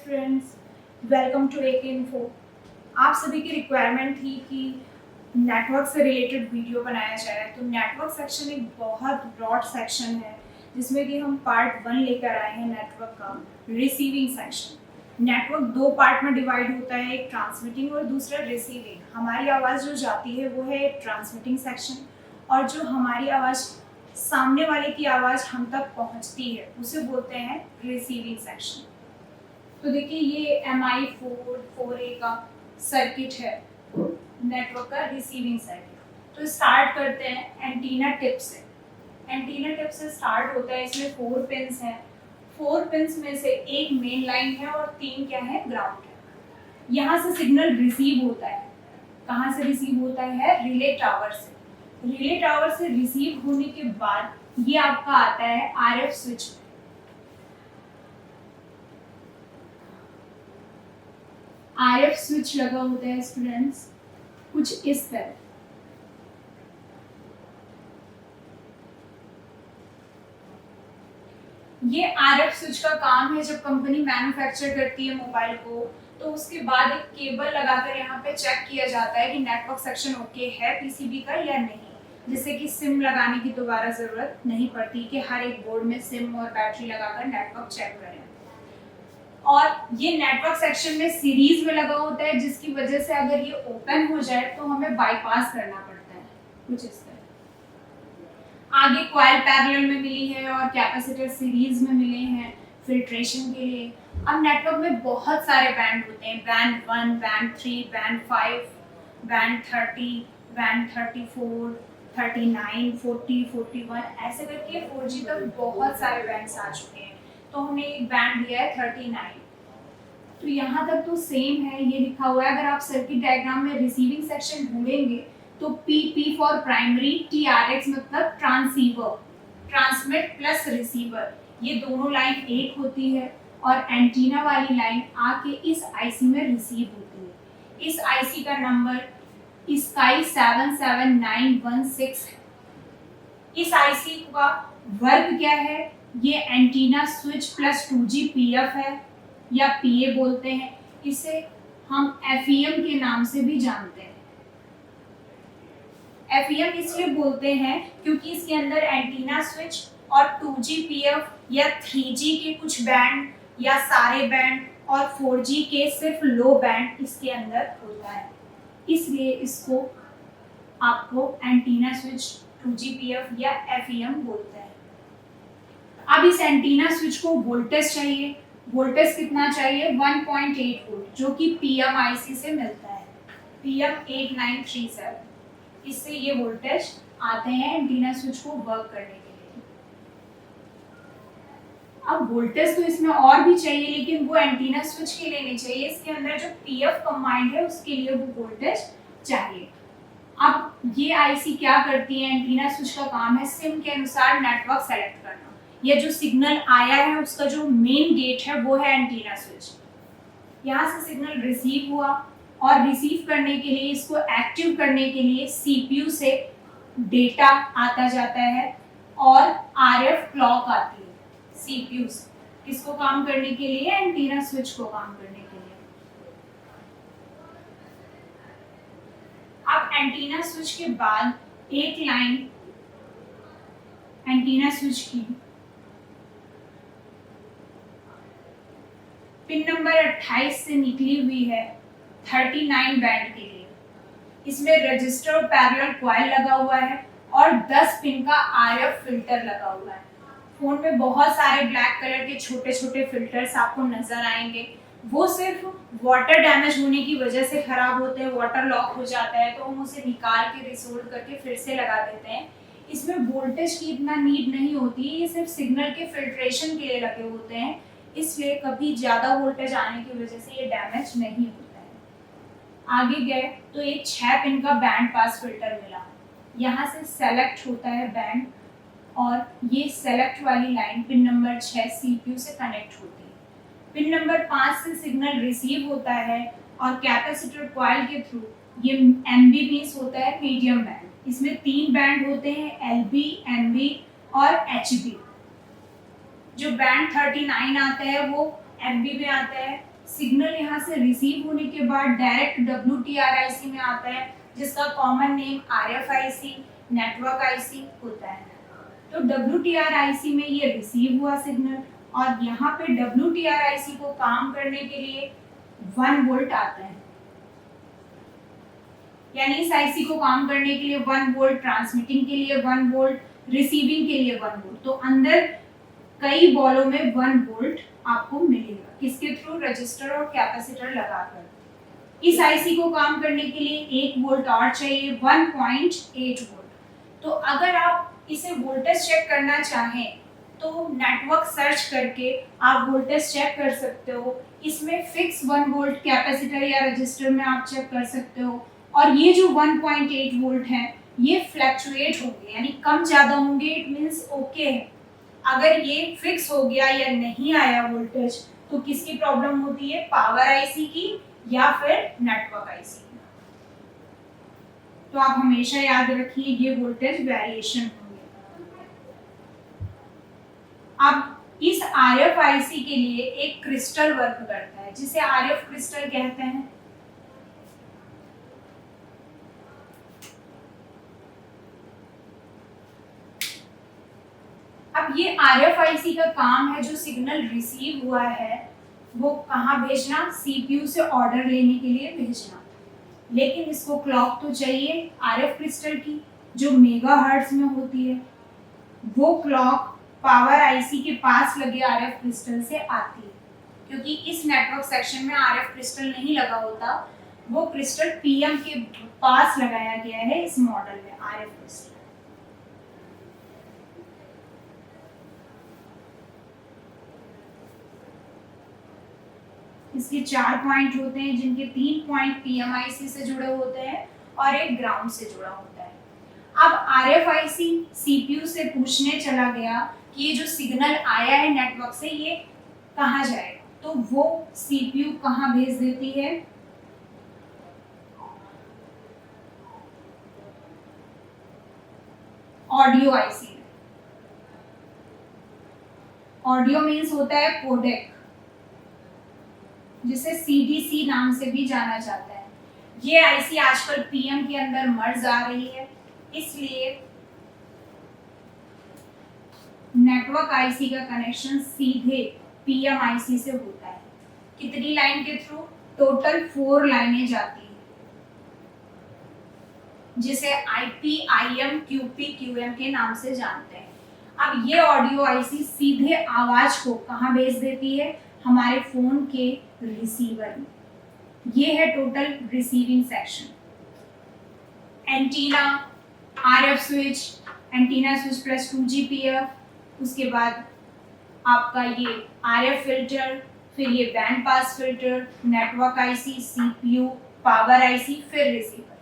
Students, welcome to एक info. आप सभी की रिक्वायरमेंट थी कि नेटवर्क से रिलेटेड वीडियो बनाया जाए। तो नेटवर्क सेक्शन एक बहुत ब्रॉड सेक्शन है जिसमें कि हम पार्ट 1 लेकर आए हैं नेटवर्क का, रिसीविंग सेक्शन। नेटवर्क दो पार्ट में डिवाइड होता है, एक ट्रांसमिटिंग और दूसरा रिसीविंग। हमारी आवाज़ जो जाती है वो है ट्रांसमिटिंग सेक्शन, और जो हमारी आवाज़ सामने वाले की आवाज़ हम तक पहुंचती है उसे बोलते हैं रिसीविंग सेक्शन। तो देखिए ये MI4A का सर्किट है, नेटवर्क का रिसीविंग सर्किट। तो स्टार्ट करते हैं एंटीना टिप से। एंटीना टिप से स्टार्ट होता है, इसमें 4 पिन्स हैं। 4 पिन्स में से एक मेन लाइन है और 3 क्या है, ग्राउंड है। यहाँ से सिग्नल रिसीव होता है। कहाँ से रिसीव होता है? रिले टावर से। रिले टावर से रिसीव होने के बाद ये आपका आता है RF स्विच। RF स्विच लगा होता है स्टूडेंट्स कुछ इस तरह। ये RF स्विच का काम है, जब कंपनी मैन्युफैक्चर करती है मोबाइल को तो उसके बाद एक केबल लगाकर यहाँ पे चेक किया जाता है कि नेटवर्क सेक्शन ओके है पीसीबी का या नहीं, जिससे कि सिम लगाने की दोबारा जरूरत नहीं पड़ती कि हर एक बोर्ड में सिम और बैटरी लगाकर नेटवर्क चेक करें। और ये नेटवर्क सेक्शन में सीरीज में लगा होता है, जिसकी वजह से अगर ये ओपन हो जाए तो हमें बाईपास करना पड़ता है कुछ इस तरह। आगे कॉइल पैरेलल में मिली है और कैपेसिटर सीरीज में मिले हैं फिल्ट्रेशन के लिए। अब नेटवर्क में बहुत सारे बैंड होते हैं, band 1, band 3, band 5, band 30, band 34, 39, 40, 41, ऐसे करके 4G तक बहुत सारे बैंड्स आ चुके हैं। तो हमने एक बैंड दिया है 39। तो यहाँ तक तो सेम है, ये लिखा हुआ है। अगर आप सर्किट डायग्राम में रिसीविंग सेक्शन ढूंढेंगे तो P फॉर प्राइमरी, TRX मतलब ट्रांसीवर, ट्रांसमिट प्लस रिसीवर, ये दोनों लाइन एक होती है और एंटीना वाली लाइन आके इस आईसी में रिसीव होती है। इस आईसी का नंबर स्काई 77916 है। इस आईसी का वर्क क्या है? ये antenna switch plus 2G PF है या PA बोलते हैं। इसे हम FEM के नाम से भी जानते हैं। FEM इसलिए बोलते हैं क्योंकि इसके अंदर एंटीना स्विच और 2G PF या 3G के कुछ बैंड या सारे बैंड और 4G के सिर्फ लो बैंड इसके अंदर होता है, इसलिए इसको आपको एंटीना स्विच 2G PF या FEM बोलते हैं। अब इस एंटीना स्विच को वोल्टेज चाहिए। वोल्टेज कितना चाहिए? 1.8 वोल्ट, जो कि PMIC से मिलता है, PM8937। इससे ये वोल्टेज आते हैं एंटीना स्विच को वर्क करने के लिए। अब वोल्टेज तो इसमें और भी चाहिए, लेकिन वो एंटीना स्विच के लिए नहीं चाहिए। इसके अंदर जो PF कंबाइंड है उसके लिए वो वोल्टेज चाहिए। अब ये आईसी क्या करती है? एंटीना स्विच का काम है सिम के अनुसार नेटवर्क सेलेक्ट करना। ये जो सिग्नल आया है उसका जो मेन गेट है वो है एंटीना स्विच। यहाँ से सिग्नल रिसीव हुआ और रिसीव करने के लिए, इसको एक्टिव करने के लिए CPU से डेटा आता जाता है और RF क्लॉक आती है CPU से। किसको काम करने के लिए? एंटीना स्विच को काम करने के लिए। अब एंटीना स्विच के बाद एक लाइन एंटीना स्विच की पिन नंबर 28 से निकली हुई है 39 बैंड के लिए। इसमें रजिस्टर और पैरेलल कॉइल लगा हुआ है और 10 पिन का RF फिल्टर लगा हुआ है। फोन में बहुत सारे ब्लैक कलर के छोटे छोटे फिल्टर्स आपको नजर आएंगे। वो सिर्फ वाटर डैमेज होने की वजह से खराब होते हैं, वाटर लॉक हो जाता है तो हम उसे निकाल के रिसोल्ड करके फिर से लगा देते हैं। इसमें वोल्टेज की इतना नीड नहीं होती, ये सिर्फ सिग्नल के फिल्ट्रेशन के लिए लगे होते हैं, इसलिए कभी ज्यादा वोल्टेज आने की वजह से ये डैमेज नहीं होता है। आगे गए तो एक 6 पिन का बैंड पास फिल्टर मिला। यहाँ से सेलेक्ट होता है बैंड और ये सेलेक्ट वाली लाइन पिन नंबर 6 CPU से कनेक्ट होती है। पिन नंबर 5 से सिग्नल रिसीव होता है और कैपेसिटर कॉइल के थ्रू ये MB मींस होता है मीडियम बैंड। इसमें 3 बैंड होते हैं, LB, MB और HB। जो बैंड 39 आता है वो MB में आता है सिग्नल यहाँ से रिसीव होने के बाद डायरेक्ट WTR-IC में आता है, जिसका common name RFIC network IC होता है। तो WTR-IC में ये रिसीव हुआ सिग्नल, और यहाँ पे WTR-IC को काम करने के लिए 1 वोल्ट आता है, यानी इस IC को काम करने के लिए 1 वोल्ट, ट्रांसमिटिंग के लिए 1 वोल्ट, रिसीविंग के लिए 1 वोल्ट। तो अंदर कई बॉलों में 1 वोल्ट आपको मिलेगा, किसके थ्रू? रजिस्टर और कैपेसिटर लगाकर। इस आईसी को काम करने के लिए 1 वोल्ट और चाहिए, 1.8 वोल्ट। तो अगर आप इसे वोल्टेज चेक करना चाहें तो नेटवर्क सर्च करके आप वोल्टेज चेक कर सकते हो। इसमें फिक्स 1 वोल्ट कैपेसिटर या रजिस्टर में आप चेक कर सकते हो, और ये जो 1.8 वोल्ट है ये फ्लैक्चुएट होंगे, यानी कम ज्यादा होंगे, इट मींस ओके है। अगर ये फिक्स हो गया या नहीं आया वोल्टेज तो किसकी प्रॉब्लम होती है? पावर आईसी की या फिर नेटवर्क आईसी की। तो आप हमेशा याद रखिए ये वोल्टेज वेरिएशन होंगे। अब इस आरएफ आईसी के लिए एक क्रिस्टल वर्क करता है, जिसे आरएफ क्रिस्टल कहते हैं। अब ये RFIC का काम है, जो सिग्नल रिसीव हुआ है वो कहाँ भेजना? CPU से ऑर्डर लेने के लिए भेजना। लेकिन इसको क्लॉक तो चाहिए RF क्रिस्टल की, जो मेगाहर्ट्ज में होती है। वो क्लॉक पावर आईसी के पास लगे RF क्रिस्टल से आती है, क्योंकि इस नेटवर्क सेक्शन में RF क्रिस्टल नहीं लगा होता, वो क्रिस्टल PM के पास लगाया गया है इस मॉडल में RF क्रिस्टल। इसके 4 पॉइंट होते हैं, जिनके 3 पॉइंट PMIC से जुड़े होते हैं और एक ग्राउंड से जुड़ा होता है। अब RFIC CPU से पूछने चला गया कि ये जो सिग्नल आया है नेटवर्क से ये कहाँ जाएगा, तो वो CPU कहाँ भेज देती है? ऑडियो आईसी में। ऑडियो मीन्स होता है कोडेक, जिसे CDC नाम से भी जाना जाता है। ये आईसी आजकल PM के अंदर मर्ज आ रही है, इसलिए नेटवर्क आईसी का कनेक्शन सीधे PMIC से होता है। कितनी लाइन के थ्रू? टोटल 4 लाइनें जाती हैं, जिसे IP, IM, QP, QM के नाम से जानते हैं। अब ये ऑडियो आईसी सीधे आवाज को कहाँ भेज देती है? हमारे फोन के रिसीवर में। ये है total receiving section. Antenna, RF switch, antenna switch plus 2GPF, उसके बाद आपका ये RF फिल्टर, फिर ये band pass filter, network IC, CPU, power IC, फिर रिसीवर।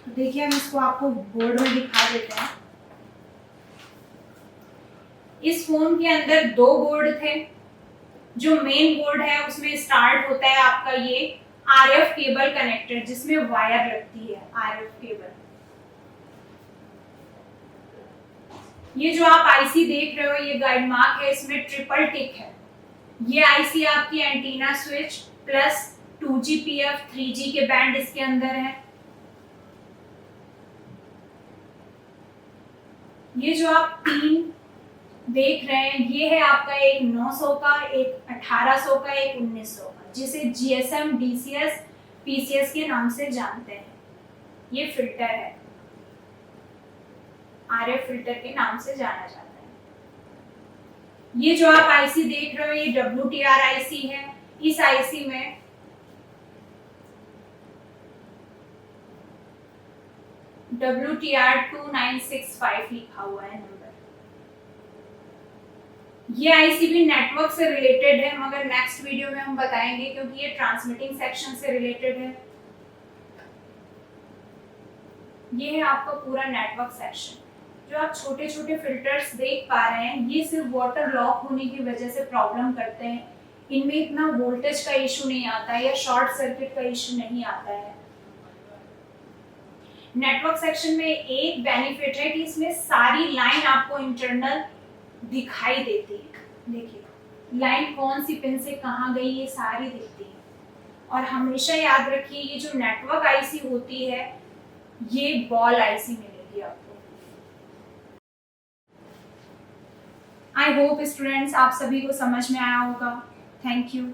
तो देखिए हम इसको आपको बोर्ड में दिखा देते हैं। इस फोन के अंदर 2 बोर्ड थे। जो मेन बोर्ड है उसमें स्टार्ट होता है आपका ये RF केबल कनेक्टर, जिसमें वायर लगती है RF केबल। ये जो आप आईसी देख रहे हो ये गाइड मार्क है, इसमें ट्रिपल टिक है। ये आईसी आपकी antenna switch plus 2GPF 3G के बैंड इसके अंदर है। ये जो आप 3 देख रहे हैं ये है आपका एक 900 का, एक 1800 का, एक 1900 का, जिसे GSM, DCS, PCS के नाम से जानते हैं। ये फिल्टर है, RF फिल्टर के नाम से जाना जाता है। ये जो आप आईसी देख रहे हो ये WTR आईसी है। इस आईसी में WTR 2965 लिखा हुआ है नंबर। ये आईसी भी नेटवर्क से रिलेटेड है, मगर नेक्स्ट वीडियो में हम बताएंगे, क्योंकि ये ट्रांसमिटिंग सेक्शन से रिलेटेड है। ये है आपका पूरा नेटवर्क सेक्शन। जो आप छोटे छोटे फिल्टर्स देख पा रहे हैं ये सिर्फ वाटर लॉक होने की वजह से प्रॉब्लम करते हैं। इनमें इतना वोल्टेज का इशू नहीं आता है या शॉर्ट सर्किट का इशू नहीं आता है। नेटवर्क सेक्शन में एक बेनिफिट है कि इसमें सारी लाइन आपको इंटरनल दिखाई देती है। देखिए लाइन कौन सी पिन से कहाँ गई ये सारी दिखती है। और हमेशा याद रखिए ये जो नेटवर्क आईसी होती है ये बॉल आईसी मिलेगी आपको। आई होप स्टूडेंट्स आप सभी को समझ में आया होगा। Thank you.